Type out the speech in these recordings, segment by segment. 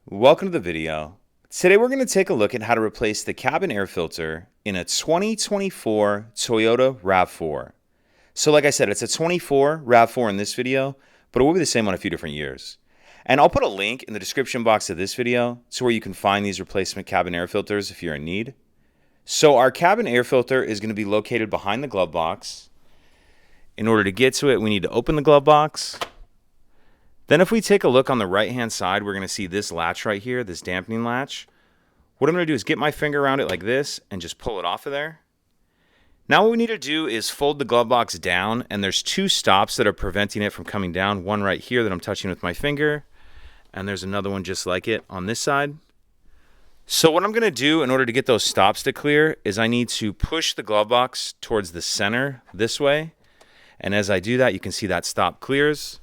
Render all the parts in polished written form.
Welcome to the video. Today we're going to take a look at how to replace the cabin air filter in a 2024 Toyota RAV4. So like I said, it's a 24 RAV4 in this video, but it will be the same on a few different years. And I'll put a link in the description box of this video to where you can find these replacement cabin air filters if you're in need. So our cabin air filter is going to be located behind the glove box. In order to get to it, we need to open the glove box. Then if we take a look on the right-hand side, we're going to see this latch right here, this dampening latch. What I'm going to do is get my finger around it like this and just pull it off of there. Now what we need to do is fold the glove box down, and there's two stops that are preventing it from coming down. One right here that I'm touching with my finger, and there's another one just like it on this side. So what I'm going to do in order to get those stops to clear is I need to push the glove box towards the center this way. And as I do that, you can see that stop clears.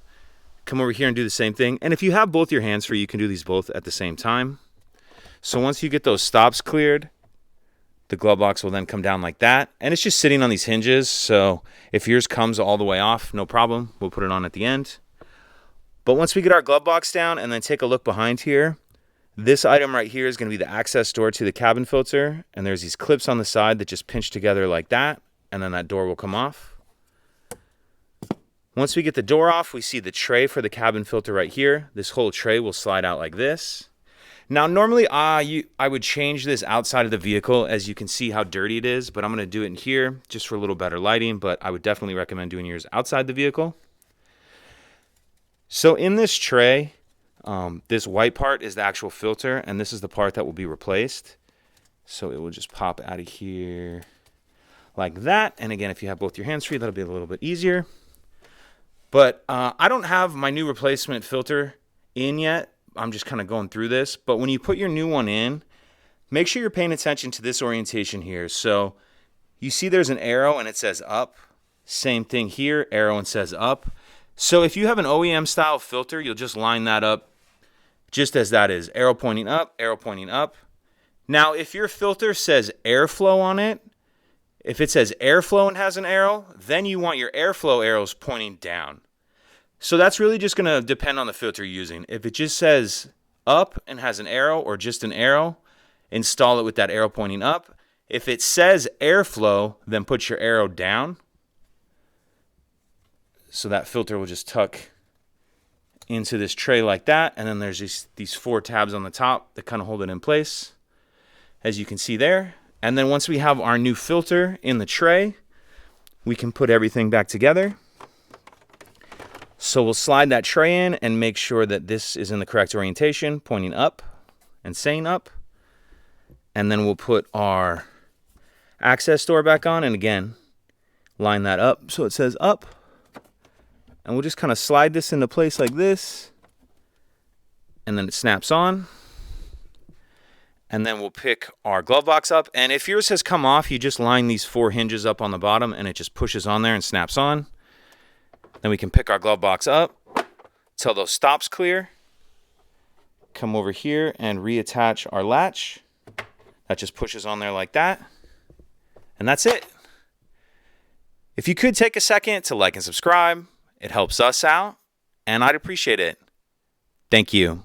Come over here and do the same thing. And if you have both your hands free, you can do these both at the same time. So once you get those stops cleared, the glove box will then come down like that. And it's just sitting on these hinges. So if yours comes all the way off, no problem. We'll put it on at the end. But once we get our glove box down and then take a look behind here, this item right here is going to be the access door to the cabin filter. And there's these clips on the side that just pinch together like that. And then that door will come off. Once we get the door off, we see the tray for the cabin filter right here. This whole tray will slide out like this. Now, normally I would change this outside of the vehicle, as you can see how dirty it is, but I'm going to do it in here just for a little better lighting, but I would definitely recommend doing yours outside the vehicle. So in this tray, this white part is the actual filter, and this is the part that will be replaced. So it will just pop out of here like that. And again, if you have both your hands free, that'll be a little bit easier. But I don't have my new replacement filter in yet. I'm just kind of going through this. But when you put your new one in, make sure you're paying attention to this orientation here. So you see there's an arrow and it says up. Same thing here, arrow and says up. So if you have an OEM style filter, you'll just line that up just as that is. Arrow pointing up, arrow pointing up. Now, if your filter says airflow on it, if it says airflow and has an arrow, then you want your airflow arrows pointing down. So that's really just going to depend on the filter you're using. If it just says up and has an arrow or just an arrow, install it with that arrow pointing up. If it says airflow, then put your arrow down. So that filter will just tuck into this tray like that. And then there's these four tabs on the top that kind of hold it in place, as you can see there. And then once we have our new filter in the tray, we can put everything back together. So we'll slide that tray in and make sure that this is in the correct orientation, pointing up and saying up. And then we'll put our access door back on, and again, line that up so it says up. And we'll just kind of slide this into place like this. And then it snaps on. And then we'll pick our glove box up. And if yours has come off, you just line these four hinges up on the bottom and it just pushes on there and snaps on. Then we can pick our glove box up till those stops clear. Come over here and reattach our latch. That just pushes on there like that. And that's it. If you could take a second to like and subscribe, it helps us out and I'd appreciate it. Thank you.